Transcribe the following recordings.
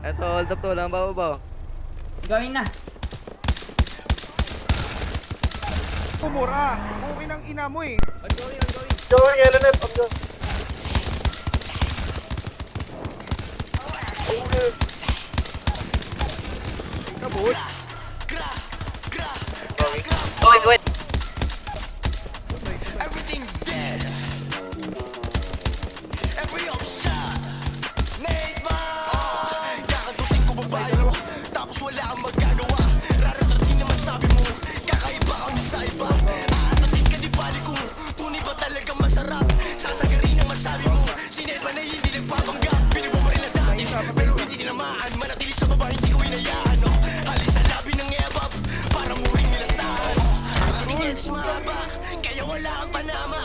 Eto, hold up to lang, bababa. Gawin na. Kumura. Bukin ang ina mo eh. Ongoing. Going, Elenet, I'm going. Kabul. Wait. Everything dead. Every option. Nate ba? Kakagutin ko babae mo. Tapos wala kang magagawa. Raratrasin na masabi mo. Kakaiba kang sa iba. Aasatin ka di bali kung tunay ba talagang masarap. Sasagarin ang masabi mo. Sineba na hindi nagpapanggap. Pinagbabaril na dati. Pero hindi tinamaan. Manatili sa baba hindi ko inayaan. Halis sa labi ng ebab. Para muring nilasahan. Ating edis mahaba. Kaya wala kang panama.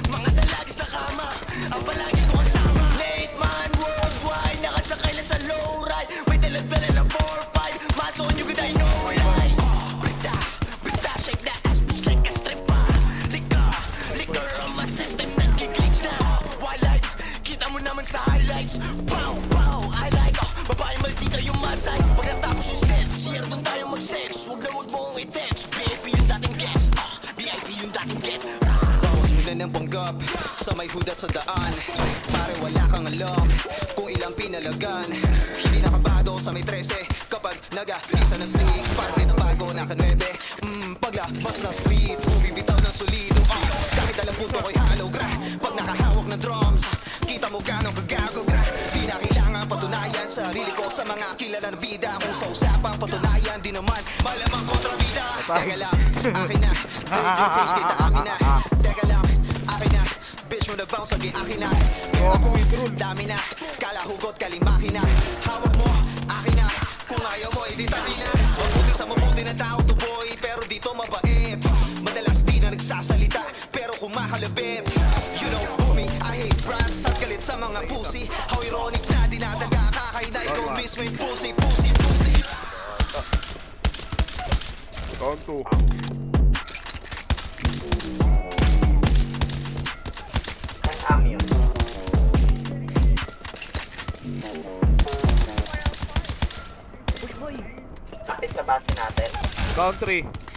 Mga dalagis sa kama. Ang palagi ko kasama. Late man worldwide. Nakasakay na sa low ride. May dala-dala na 4-5. Mason you good I know right. Brita, shake that ass bitch like a stripper. Liquor on my system. Nagkiglitch na. Wildlife, kita mo naman sa highlights. Pow, I like babae maldita yung masay. Pag natapos yung sets, here doon tayo mag-sex. Huwag mo kong i-text. VIP yung dating guest. VIP yung dating get. Bawas mo na ng panggap sa may hudat sa daan. Pare wala kang alam kung ilang pinalagan. Hindi nakabado sa may 13 kapag nag-isa ng sneaks. Parang nito bago naka-9 paglabas ng streets. Bibitaw ng solido kahit alam punto ko'y halo gra. Pag nakahawak ng drums, kita mo gano'ng kagago gra. Di na kailangan patunayan sarili ko sa mga kilala na bida. Kung sa usapang patunayan, di naman malamang kontrabida. Teka lang, akin na yung face kita akin na. Teka lang, akin na bitch mo nag-bounce, lagi akin na. Pero ako, dami na, kalahugot, kalimaki na. Hawak mo, akin na. Kung ayaw mo, hindi tabi na. Mabuti sa mabuti na tao to boy, pero dito mabait. Madalas di na nagsasalita, pero kumakalabit. You know, homie, I hate rats at galit sa mga pussy. How ironic na dinadaga kakay na ikaw mismo yung pussy. Round 2. Count 3.